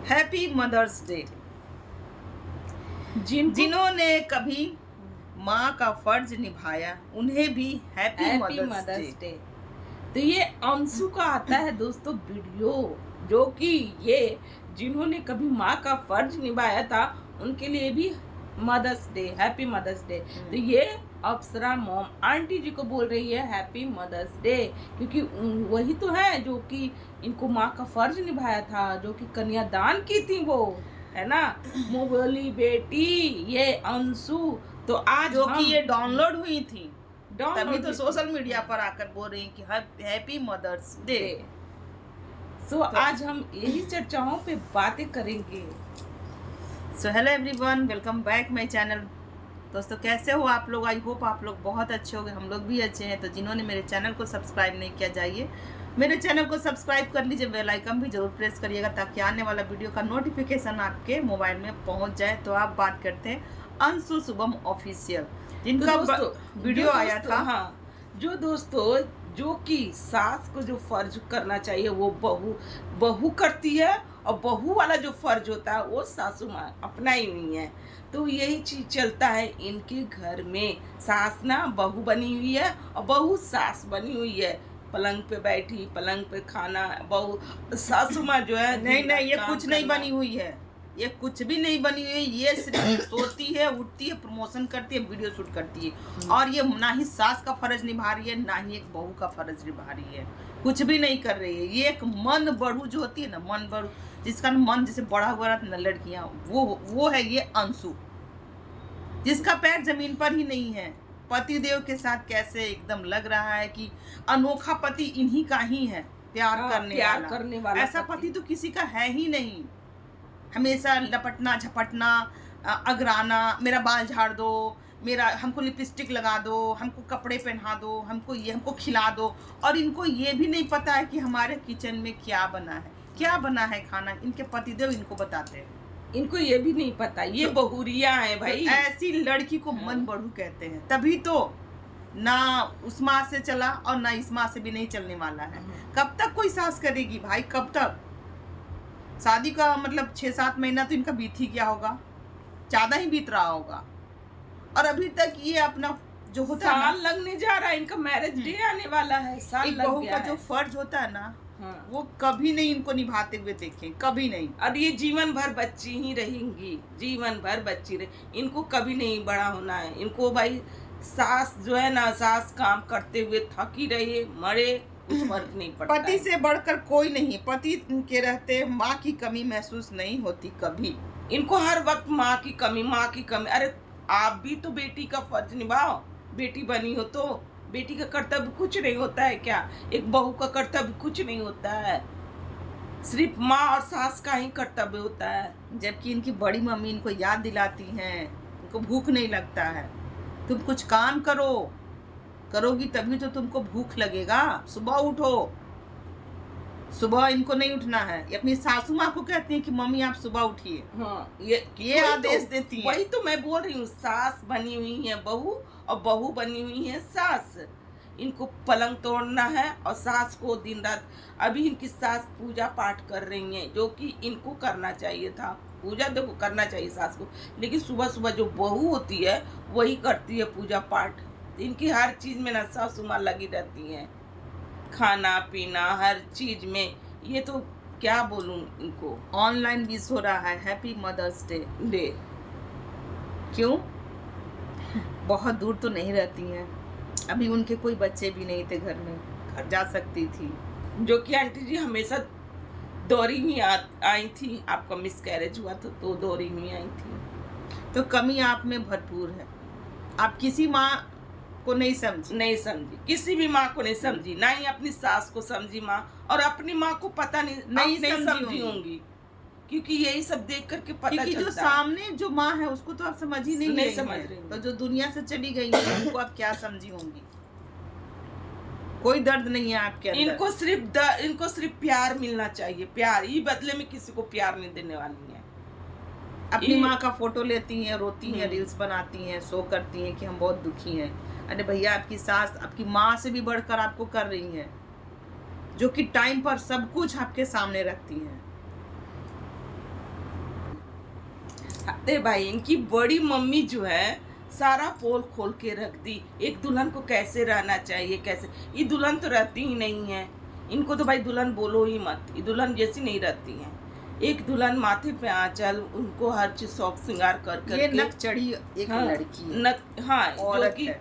Happy mother's day. जिन्होंने कभी माँ का फर्ज निभाया उन्हें भी हैप्पी मदर्स डे। तो ये अंशु का आता है दोस्तों वीडियो, जो कि ये जिन्होंने कभी माँ का फर्ज निभाया था उनके लिए भी mother's day, happy mother's day. तो ये अप्सरा मॉम आंटी जी को बोल रही है हैप्पी मदर्स डे, क्योंकि वही तो है जो कि इनको माँ का फर्ज निभाया था, जो कि कन्यादान की थी वो, है ना। बोली बेटी ये अंशु, तो आज जो कि ये डाउनलोड हुई थी तभी तो सोशल मीडिया पर आकर बोल रही हैं कि हैप्पी मदर्स डे। तो आज हम यही चर्चाओं पे बातें करेंगे। So hello everyone, welcome back my channel. दोस्तों कैसे हो आप लोग? आई होप आप लोग बहुत अच्छे होंगे, हम लोग भी अच्छे हैं। तो जिन्होंने मेरे चैनल को सब्सक्राइब नहीं किया, जाइए मेरे चैनल को सब्सक्राइब कर लीजिए, बेल आइकन भी जरूर प्रेस करिएगा ताकि आने वाला वीडियो का नोटिफिकेशन आपके मोबाइल में पहुंच जाए। तो आप बात करते हैं अंशु शुभम ऑफिशियल, जिनका वीडियो आया था। हाँ, जो दोस्तों जो कि सास को जो फर्ज करना चाहिए वो बहू करती है, और बहू वाला जो फर्ज होता है वो सासू माँ अपनाई हुई है। तो यही चीज चलता है इनके घर में। सास ना बहू बनी हुई है और बहू सास बनी हुई है। पलंग पे बैठी, पलंग पे खाना, बहू सासू माँ जो है नहीं ये कुछ नहीं बनी हुई है, ये कुछ भी नहीं बनी हुई है। ये सिर्फ सोती है, उठती है, प्रमोशन करती है, वीडियो शूट करती है, और ये ना ही सास का फर्ज निभा रही है ना ही एक बहू का फर्ज निभा रही है, कुछ भी नहीं कर रही है। ये एक मन बढ़ू जो होती है ना, मन बढ़ू, जिसका मन जैसे बढ़ा हुआ रहता है लड़कियां, वो है ये अंशु, जिसका पैर जमीन पर ही नहीं है। पति देव के साथ कैसे एकदम लग रहा है कि अनोखा पति इन्हीं का ही है, प्यार करने वाला। ऐसा पति तो किसी का है ही नहीं। हमेशा लपटना झपटना, अगराना, मेरा बाल झाड़ दो, हमको लिपस्टिक लगा दो, हमको कपड़े पहना दो, हमको खिला दो। और इनको ये भी नहीं पता है कि हमारे किचन में क्या बना है खाना। इनके पतिदेव इनको बताते हैं, इनको ये भी नहीं पता। ये बहुरिया है भाई। तो ऐसी लड़की को मन बढ़ू कहते हैं। तभी तो ना उस माँ से चला और ना इस माँ से भी नहीं चलने वाला है। कब तक कोई सास करेगी भाई, कब तक? शादी का मतलब 6-7 महीना तो इनका बीत ही गया होगा, ज्यादा ही बीत रहा होगा, और अभी तक ये अपना जो होता है साल लगने जा रहा है, इनका मैरिज डे आने वाला है, साल लग बहू गया का है। जो फर्ज होता है ना, हाँ। वो कभी नहीं इनको निभाते हुए देखे, कभी नहीं। और ये जीवन भर बच्ची ही रहेंगी, जीवन भर बच्ची रहे। इनको कभी नहीं बड़ा होना है। इनको भाई सास जो है ना, सास काम करते हुए थकी रहे, मरे, कुछ फर्क नहीं पड़ता। पति से बढ़कर कोई नहीं। पति के रहते माँ की कमी महसूस नहीं होती कभी। इनको हर वक्त माँ की कमी। अरे आप भी तो बेटी का फर्ज निभाओ, बेटी बनी हो तो बेटी का कर्तव्य कुछ नहीं होता है क्या? एक बहू का कर्तव्य कुछ नहीं होता है, सिर्फ माँ और सास का ही कर्तव्य होता है। जबकि इनकी बड़ी मम्मी इनको याद दिलाती हैं, इनको भूख नहीं लगता है। तुम कुछ काम करोगी तभी तो तुमको भूख लगेगा। सुबह उठो, सुबह इनको नहीं उठना है। ये अपनी सासू माँ को कहती हैं कि मम्मी आप सुबह उठिए। हाँ, ये आदेश देती है। वही तो मैं बोल रही हूँ, सास बनी हुई है बहू और बहू बनी हुई है सास। इनको पलंग तोड़ना है और सास को दिन रात। अभी इनकी सास पूजा पाठ कर रही है, जो कि इनको करना चाहिए था। पूजा देखो करना चाहिए सास को, लेकिन सुबह सुबह जो बहू होती है वही करती है पूजा पाठ। इनकी हर चीज में ना सासू माँ लगी रहती है, खाना पीना हर चीज में। ये तो क्या बोलूं इनको। ऑनलाइन विश हो रहा है हैप्पी मदर्स डे। क्यों? बहुत दूर तो नहीं रहती हैं, अभी उनके कोई बच्चे भी नहीं थे घर में, घर जा सकती थी। जो कि आंटी जी हमेशा दौरी में आई थी। आपका मिसकैरेज हुआ तो दौरी में आई थी। तो कमी आप में भरपूर है। आप किसी माँ को नहीं समझी, किसी भी माँ को नहीं समझी, ना ही अपनी सास को समझी माँ, और अपनी माँ को पता नहीं समझी होंगी, क्योंकि यही सब देख करके पता चलता है। जो सामने जो माँ है उसको तो आप समझ ही नहीं समझ रही। तो जो दुनिया से चली गई है उनको आप क्या समझी होंगी? कोई दर्द नहीं है आपके अंदर। इनको सिर्फ प्यार मिलना चाहिए। प्यार ही बदले में किसी को प्यार नहीं देने वाली है। अपनी माँ का फोटो लेती हैं, रोती हैं, रील्स बनाती हैं, शो करती हैं कि हम बहुत दुखी हैं। अरे भैया, आपकी सास आपकी माँ से भी बढ़कर आपको कर रही है, जो कि टाइम पर सब कुछ आपके सामने रखती हैं। रखते भाई। इनकी बड़ी मम्मी जो है सारा पोल खोल के रख दी, एक दुल्हन को कैसे रहना चाहिए, कैसे। ये दुल्हन तो रहती ही नहीं है, इनको तो भाई दुल्हन बोलो ही मत, ये दुल्हन जैसी नहीं रहती हैं। एक दुल्हन माथे पे आंचल, उनको हर चीज शौक श्रृंगार कर कर ये के। नक चढ़ी एक हाँ, लड़की है, नक, हाँ जो औरत कि, है।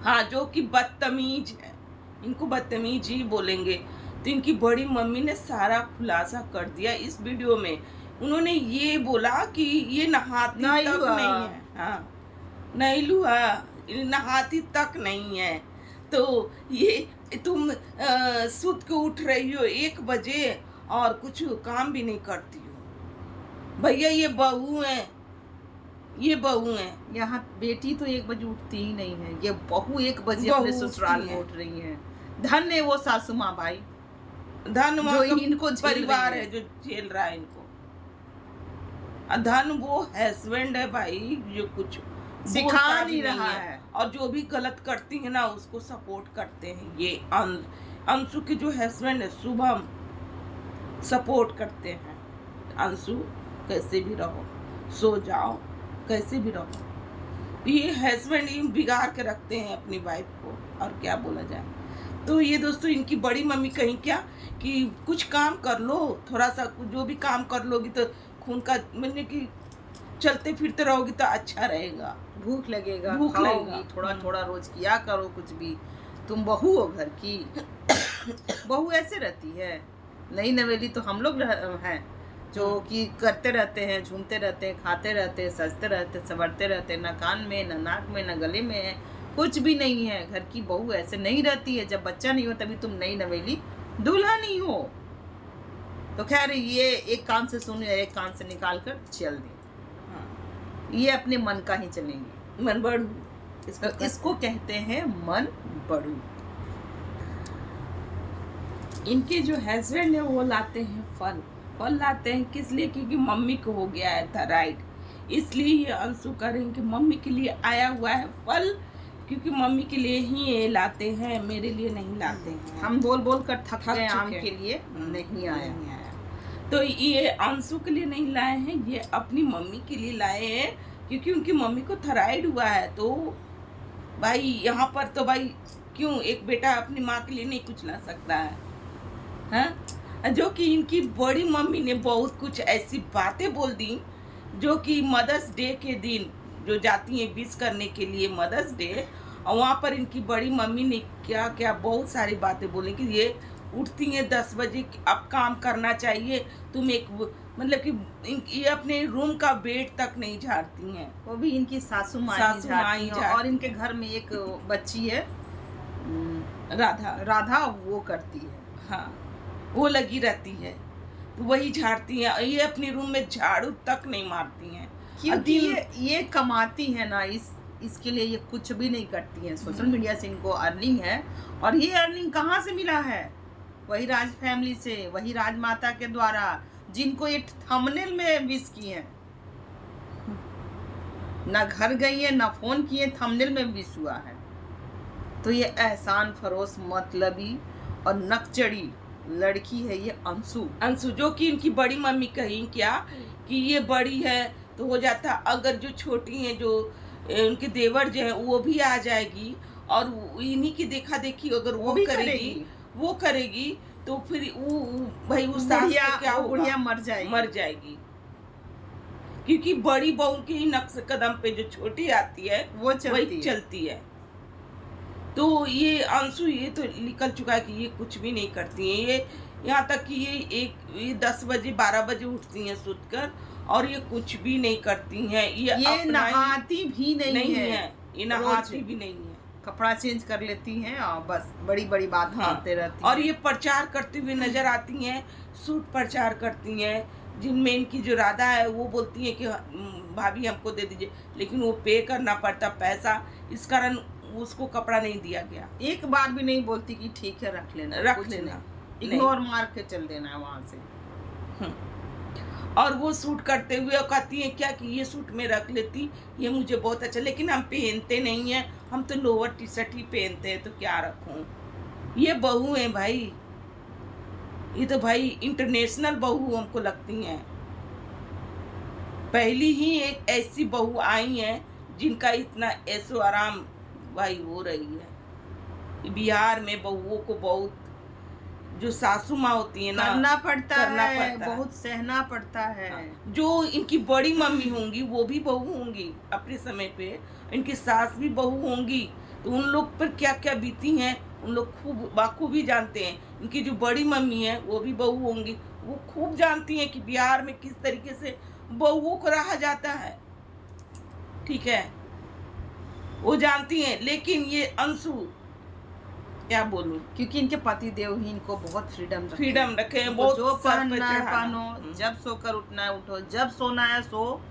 हाँ जो कि बदतमीज है, इनको बदतमीज ही बोलेंगे। तो इनकी बड़ी मम्मी ने सारा खुलासा कर दिया इस वीडियो में। उन्होंने ये बोला कि ये नहाती तक नहीं है, हाँ नैलुआ नहाती तक नहीं है। तो ये तुम सुत के उठ रही हो 1 बजे और कुछ काम भी नहीं करती हो। भैया ये बहू है, ये बहू है। यहाँ बेटी तो 1 बजे उठती ही नहीं है, ये बहू 1 बजे बहू अपने ससुराल उठती में है। उठ रही है। धन है वो सासू माँ भाई, धन जो इनको झेल परिवार रही है जो झेल रहा है इनको। धन वो हस्बैंड है भाई जो कुछ सिखा बोलता नहीं भी रहा है। और जो भी गलत करती है ना उसको सपोर्ट करते हैं। ये अंशु के जो हस्बैंड है शुभम सपोर्ट करते हैं, अंशु कैसे भी रहो, सो जाओ, कैसे भी रहो। ये हस्बैंड ही बिगाड़ के रखते हैं अपनी वाइफ को, और क्या बोला जाए। तो ये दोस्तों इनकी बड़ी मम्मी कहीं क्या कि कुछ काम कर लो, थोड़ा सा जो भी काम कर लोगी तो खून का मतलब कि चलते फिरते रहोगी तो अच्छा रहेगा, भूख लगेगा, भूख खाओगी, लगेगा। थोड़ा थोड़ा रोज किया करो कुछ भी। तुम बहू हो घर की, बहू ऐसे रहती है। नई नवेली तो हम लोग हैं जो कि करते रहते हैं, झूमते रहते हैं, खाते रहते हैं, सजते रहते हैं, संवरते रहते हैं, न कान में न नाक में न गले में है, कुछ भी नहीं है। घर की बहू ऐसे नहीं रहती है। जब बच्चा नहीं हो तभी तुम नई नवेली दुल्हन ही हो। तो खैर ये एक कान से सुन या एक कान से निकाल कर चल दी, ये अपने मन का ही चलेंगे। मन बढ़ू इसको कहते हैं मन बड़ू। इनके जो हस्बैंड है वो लाते हैं फल। फल लाते हैं किस लिए? क्योंकि मम्मी को हो गया है थायराइड, इसलिए ये अंशु करें कि मम्मी के लिए आया हुआ है फल, क्योंकि मम्मी के लिए ही ये लाते हैं, मेरे लिए नहीं लाते हैं। हम बोल बोल कर थक गए, आम चुके के लिए नहीं आया। तो ये अंशु के लिए नहीं लाए हैं, ये अपनी मम्मी के लिए लाए हैं, क्योंकि उनकी मम्मी को थायराइड हुआ है। तो भाई यहाँ पर तो भाई क्यों एक बेटा अपनी माँ के लिए नहीं कुछ ला सकता है, हाँ? जो कि इनकी बड़ी मम्मी ने बहुत कुछ ऐसी बातें बोल दी, जो कि मदर्स डे के दिन जो जाती हैं विश करने के लिए मदर्स डे, और वहाँ पर इनकी बड़ी मम्मी ने क्या क्या बहुत सारी बातें बोली कि ये उठती हैं 10 बजे, अब काम करना चाहिए, तुम एक मतलब कि ये अपने रूम का बेड तक नहीं झाड़ती हैं। वो भी इनकी सासू माँ सासू माँ ही झाड़ती हैं। झाड़ती और इनके घर में एक बच्ची है राधा, राधा, वो करती है। हाँ वो लगी रहती है, तो वही झाड़ती हैं। ये अपने रूम में झाड़ू तक नहीं मारती हैं, क्योंकि ये कमाती है ना, इसके लिए ये कुछ भी नहीं करती हैं। सोशल मीडिया से इनको अर्निंग है, और ये अर्निंग कहाँ से मिला है? वही राज फैमिली से, वही राजमाता के द्वारा, जिनको ये थंबनेल में विश किए हैं। ना घर गई है ना फोन किए, थंबनेल में विश हुआ है। तो ये एहसान फरोश मतलबी और नकचड़ी लड़की है ये अंशु, जो कि इनकी बड़ी मम्मी कही क्या कि ये बड़ी है तो हो जाता, अगर जो छोटी है जो उनके देवर जो है वो भी आ जाएगी और इन्हीं की देखा देखी अगर वो करेगी तो फिर वो भाई उस क्या बुढ़िया मर जाएगी। क्योंकि बड़ी बहू के ही नक्श कदम पे जो छोटी आती है वो चलती है। तो ये अंशु ये तो निकल चुका है कि ये कुछ भी नहीं करती हैं। ये यहाँ तक कि ये 10 बजे 12 बजे उठती हैं सुतकर, और ये कुछ भी नहीं करती हैं। ये नहाती भी नहीं है। ये नहाती भी नहीं है, कपड़ा चेंज कर लेती हैं और बस बड़ी बड़ी बात करते रहती हैं। और ये प्रचार करते हुए नजर आती हैं, सूट प्रचार करती हैं, जिनमें इनकी जो राधा है वो बोलती है कि भाभी हमको दे दीजिए, लेकिन वो पे करना पड़ता पैसा, इस कारण उसको कपड़ा नहीं दिया गया। एक बार भी नहीं बोलती कि ठीक है रख लेना, इग्नोर मार के चल देना है वहां से। और वो सूट करते हुए कहती है क्या कि ये सूट में रख लेती, ये मुझे बहुत अच्छा, लेकिन हम पहनते नहीं हैं, हम तो लोअर टी शर्ट ही पहनते हैं, तो क्या रखूं। ये बहू है भाई, ये तो भाई इंटरनेशनल बहू हमको लगती हैं। पहली ही एक ऐसी बहू आई है जिनका इतना ऐसो आराम भाई हो रही है। बिहार में बहुओं को बहुत, जो सासू माँ होती है ना, करना पड़ता है, पड़ता बहुत सहना पड़ता है। जो इनकी बड़ी मम्मी होंगी वो भी बहू होंगी अपने समय पे, इनकी सास भी बहू होंगी, तो उन लोग पर क्या क्या बीती हैं उन लोग खूब बाखूबी जानते हैं। इनकी जो बड़ी मम्मी है वो भी बहू होंगी, वो खूब जानती हैं कि बिहार में किस तरीके से बहुओं को रहा जाता है। ठीक है, वो जानती हैं। लेकिन ये अंशु, क्या बोलूं, क्योंकि इनके पति देव ही इनको बहुत फ्रीडम रखे हैं, बहुत जो सर पे पहनना है चढ़ाना। पहनो, जब सोकर उठना है उठो, जब सोना है सो,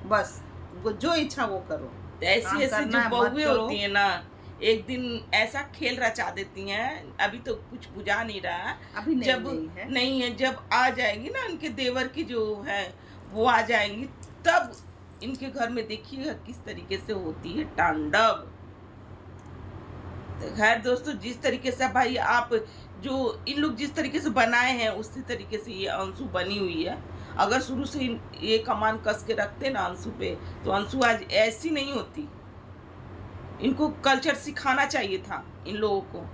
बस जो इच्छा वो करो। ऐसी ऐसी करना जो है, मत बहुएं करो। होती हैं ना, एक दिन ऐसा खेल रचा देती हैं। अभी तो कुछ बुझा नहीं रहा, अभी नहीं है, जब आ जाएंगी ना इनके देवर की जो है वो आ जाएंगी, तब इनके घर में देखिएगा किस तरीके से होती है तांडव। तो खैर दोस्तों, जिस तरीके से भाई आप जो इन लोग जिस तरीके से बनाए हैं उसी तरीके से ये अंशु बनी हुई है। अगर शुरू से ये कमान कस के रखते ना अंशु पे, तो अंशु आज ऐसी नहीं होती। इनको कल्चर सिखाना चाहिए था इन लोगों को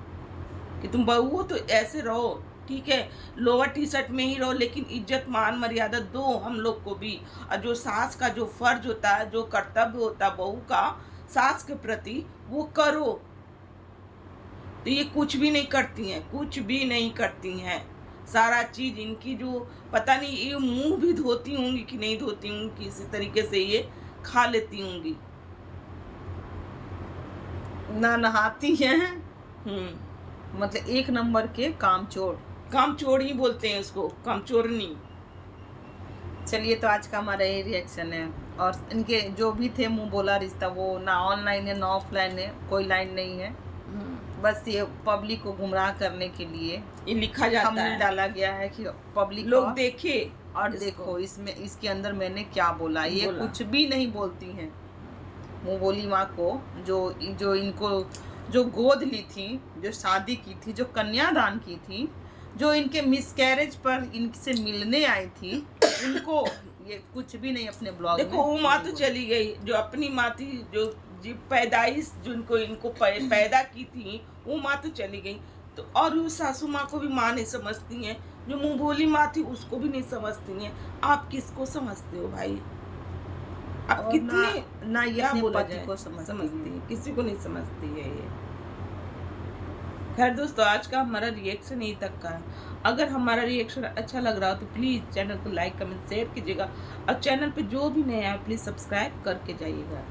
कि तुम बहू हो तो ऐसे रहो। ठीक है, लोअर टी शर्ट में ही रहो, लेकिन इज्जत मान मर्यादा दो हम लोग को भी। और जो सास का जो फर्ज होता है, जो कर्तव्य होता है बहू का सास के प्रति, वो करो। तो ये कुछ भी नहीं करती हैं, कुछ भी नहीं करती हैं। सारा चीज इनकी जो पता नहीं, ये मुंह भी धोती होंगी कि नहीं धोती होंगी, किसी तरीके से ये खा लेती होंगी। ना नहाती हैं, मतलब एक नंबर के कामचोर ही बोलते हैं इसको, कामचोरनी। चलिए, तो आज का हमारा ये रिएक्शन है। और इनके जो भी थे मुंह बोला रिश्ता, वो ना ऑनलाइन है ना ऑफलाइन है, कोई लाइन नहीं है। बस ये पब्लिक को गुमराह करने के लिए ये लिखा जाता है, डाला गया है कि पब्लिक लोग देखे और देखो इसमें, इसके अंदर मैंने क्या बोला। ये कुछ भी नहीं बोलती हैं। मुँह बोली माँ को जो इनको जो गोद ली थी, जो शादी की थी, जो कन्यादान की थी, जो इनके मिसकैरेज पर इनसे मिलने आई थी, इनको ये कुछ भी नहीं अपने ब्लॉग में। देखो, वो माँ तो चली गई, जो अपनी माँ थी, जो पैदाइश जिनको इनको पैदा की थी, वो माँ तो चली गई। तो और उस सासू माँ को भी माँ नहीं समझती हैं, जो मुँह बोली माँ थी उसको भी नहीं समझती हैं। आप किसको समझते हो भाई? आप कितने ना ये अपने पति को समझती है, किसी को नहीं समझती है ये। खैर दोस्तों, आज का हमारा रिएक्शन यही तक का है। अगर हमारा रिएक्शन अच्छा लग रहा हो तो प्लीज़ चैनल को लाइक कमेंट शेयर कीजिएगा, और चैनल पे जो भी नया है प्लीज़ सब्सक्राइब करके जाइएगा।